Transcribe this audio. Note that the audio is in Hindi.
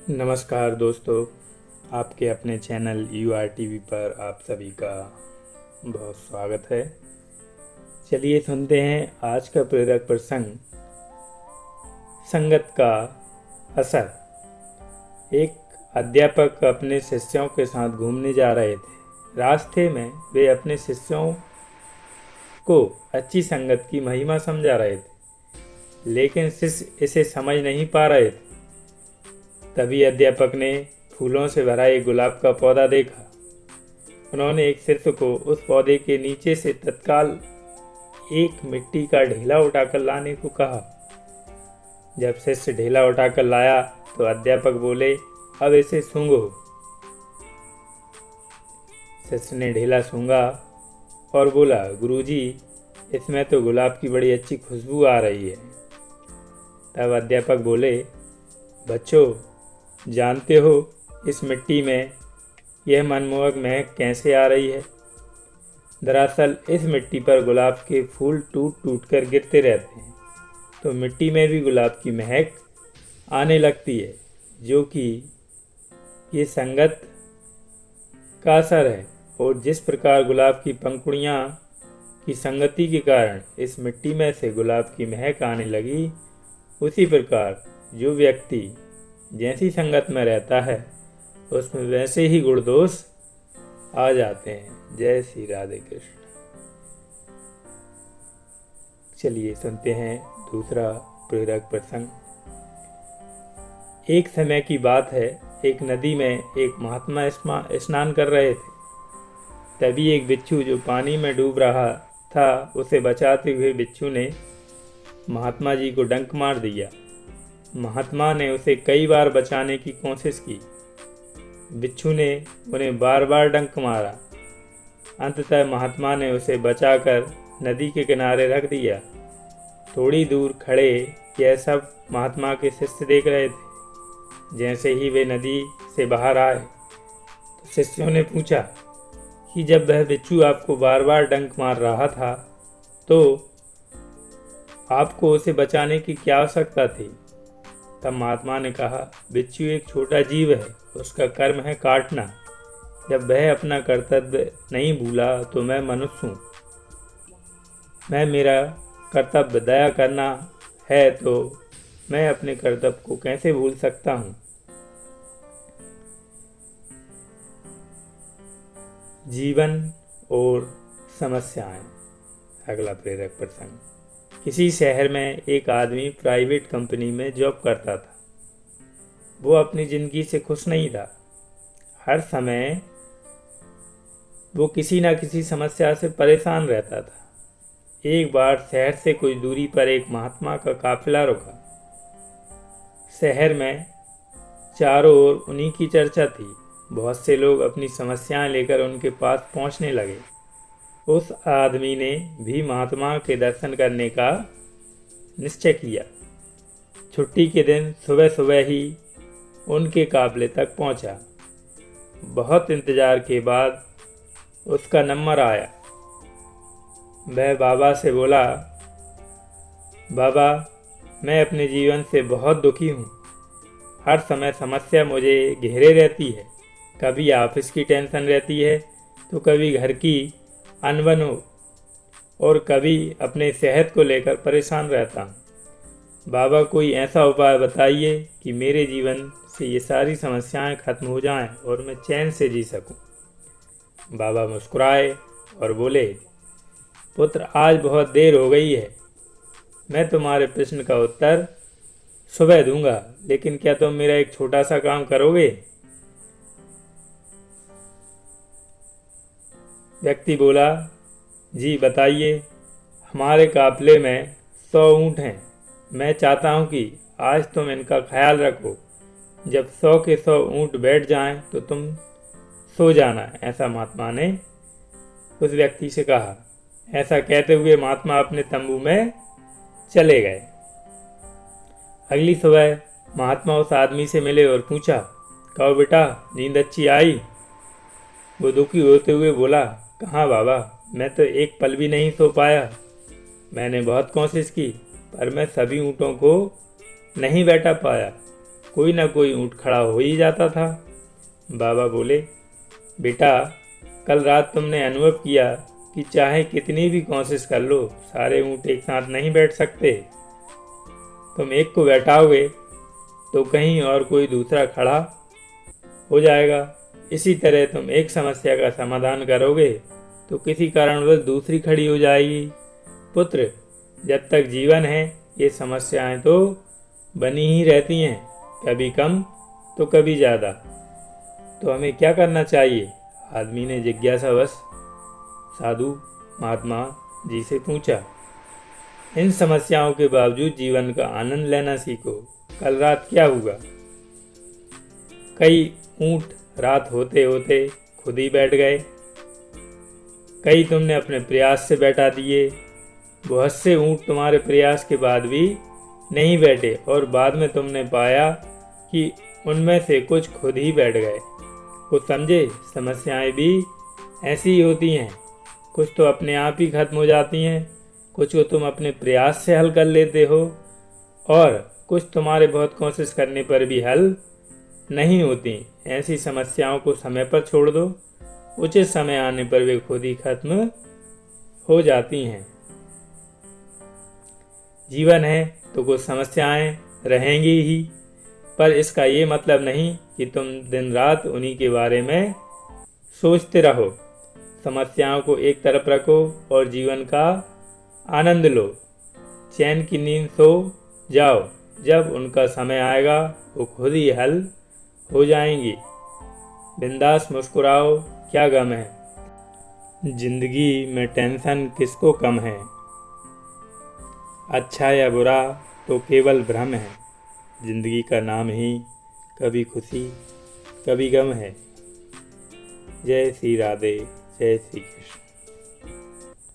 नमस्कार दोस्तों, आपके अपने चैनल UR TV पर आप सभी का बहुत स्वागत है। चलिए सुनते हैं आज का प्रेरक प्रसंग, संगत का असर। एक अध्यापक अपने शिष्यों के साथ घूमने जा रहे थे। रास्ते में वे अपने शिष्यों को अच्छी संगत की महिमा समझा रहे थे, लेकिन शिष्य इसे समझ नहीं पा रहे थे। तभी अध्यापक ने फूलों से भरा एक गुलाब का पौधा देखा। उन्होंने एक शिष्य को उस पौधे के नीचे से तत्काल एक मिट्टी का ढेला उठाकर लाने को कहा। जब शिष्य ढेला उठाकर लाया तो अध्यापक बोले, अब इसे सूंघो। शिष्य ने ढेला सूंघा और बोला, गुरुजी, इसमें तो गुलाब की बड़ी अच्छी खुशबू आ रही है। तब अध्यापक बोले, बच्चों, जानते हो इस मिट्टी में यह मनमोहक महक कैसे आ रही है? दरअसल इस मिट्टी पर गुलाब के फूल टूट टूट कर गिरते रहते हैं, तो मिट्टी में भी गुलाब की महक आने लगती है, जो कि ये संगत का असर है। और जिस प्रकार गुलाब की पंखुड़ियाँ की संगति के कारण इस मिट्टी में से गुलाब की महक आने लगी, उसी प्रकार जो व्यक्ति जैसी संगत में रहता है उसमें वैसे ही गुण दोष आ जाते हैं। जय श्री राधे कृष्ण। चलिए सुनते हैं दूसरा प्रेरक प्रसंग। एक समय की बात है, एक नदी में एक महात्मा स्नान कर रहे थे। तभी एक बिच्छू जो पानी में डूब रहा था, उसे बचाते हुए बिच्छू ने महात्मा जी को डंक मार दिया। महात्मा ने उसे कई बार बचाने की कोशिश की। बिच्छू ने उन्हें बार बार डंक मारा। अंततः महात्मा ने उसे बचाकर नदी के किनारे रख दिया। थोड़ी दूर खड़े यह सब महात्मा के शिष्य देख रहे थे। जैसे ही वे नदी से बाहर आए तो शिष्यों ने पूछा कि जब वह बिच्छू आपको बार बार डंक मार रहा था तो आपको उसे बचाने की क्या आवश्यकता थी? तब महात्मा ने कहा, बिच्छू एक छोटा जीव है, उसका कर्म है काटना। जब वह अपना कर्तव्य नहीं भूला तो मैं मनुष्य हूँ। मेरा कर्तव्य दया करना है, तो मैं अपने कर्तव्य को कैसे भूल सकता हूँ? जीवन और समस्याएं। अगला प्रेरक प्रसंग। किसी शहर में एक आदमी प्राइवेट कंपनी में जॉब करता था। वो अपनी ज़िंदगी से खुश नहीं था। हर समय वो किसी न किसी समस्या से परेशान रहता था। एक बार शहर से कुछ दूरी पर एक महात्मा का काफिला रुका। शहर में चारों ओर उन्हीं की चर्चा थी। बहुत से लोग अपनी समस्याएं लेकर उनके पास पहुंचने लगे। उस आदमी ने भी महात्मा के दर्शन करने का निश्चय किया। छुट्टी के दिन सुबह सुबह ही उनके काफिले तक पहुंचा। बहुत इंतजार के बाद उसका नंबर आया। वह बाबा से बोला, बाबा, मैं अपने जीवन से बहुत दुखी हूँ। हर समय समस्या मुझे घेरे रहती है। कभी ऑफिस की टेंशन रहती है, तो कभी घर की अनबन हो, और कभी अपने सेहत को लेकर परेशान रहता हूँ। बाबा, कोई ऐसा उपाय बताइए कि मेरे जीवन से ये सारी समस्याएं खत्म हो जाएं और मैं चैन से जी सकूं। बाबा मुस्कुराए और बोले, पुत्र, आज बहुत देर हो गई है। मैं तुम्हारे प्रश्न का उत्तर सुबह दूंगा, लेकिन क्या तुम मेरा एक छोटा सा काम करोगे? व्यक्ति बोला, जी बताइए। हमारे काफिले में 100 ऊँट हैं। मैं चाहता हूँ कि आज तुम इनका ख्याल रखो। जब 100 के 100 ऊँट बैठ जाएं तो तुम सो जाना। ऐसा महात्मा ने उस व्यक्ति से कहा। ऐसा कहते हुए महात्मा अपने तंबू में चले गए। अगली सुबह महात्मा उस आदमी से मिले और पूछा, कहो बेटा, नींद अच्छी आई? वो दुखी होते हुए बोला, कहाँ बाबा, मैं तो एक पल भी नहीं सो पाया। मैंने बहुत कोशिश की, पर मैं सभी ऊँटों को नहीं बैठा पाया। कोई ना कोई ऊँट खड़ा हो ही जाता था। बाबा बोले, बेटा, कल रात तुमने अनुभव किया कि चाहे कितनी भी कोशिश कर लो, सारे ऊँट एक साथ नहीं बैठ सकते। तुम एक को बैठाओगे तो कहीं और कोई दूसरा खड़ा हो जाएगा। इसी तरह तुम एक समस्या का समाधान करोगे तो किसी कारणवश दूसरी खड़ी हो जाएगी। पुत्र, जब तक जीवन है ये समस्याएं तो बनी ही रहती हैं, कभी कम तो कभी ज़्यादा। तो हमें क्या करना चाहिए? आदमी ने जिज्ञासावश साधु महात्मा जी से पूछा। इन समस्याओं के बावजूद जीवन का आनंद लेना सीखो। कल रात क्या हुआ? कई ऊँट रात होते होते खुद ही बैठ गए, कई तुमने अपने प्रयास से बैठा दिए। बहुत से ऊँट तुम्हारे प्रयास के बाद भी नहीं बैठे और बाद में तुमने पाया कि उनमें से कुछ खुद ही बैठ गए। कुछ समझे? समस्याएं भी ऐसी ही होती हैं, कुछ तो अपने आप ही खत्म हो जाती हैं, कुछ को तुम अपने प्रयास से हल कर लेते हो और कुछ तुम्हारे बहुत कोशिश करने पर भी हल नहीं होती। ऐसी समस्याओं को समय पर छोड़ दो, उचित समय आने पर वे खुद ही खत्म हो जाती हैं। जीवन है तो कुछ समस्याएं रहेंगी ही, पर इसका ये मतलब नहीं कि तुम दिन रात उन्हीं के बारे में सोचते रहो। समस्याओं को एक तरफ रखो और जीवन का आनंद लो। चैन की नींद सो जाओ, जब उनका समय आएगा वो खुद ही हल हो जाएंगी। बिंदास मुस्कुराओ, क्या गम है? जिंदगी में टेंशन किसको कम है? अच्छा या बुरा तो केवल भ्रम है। जिंदगी का नाम ही कभी खुशी कभी गम है। जय श्री राधे, जय श्री कृष्ण।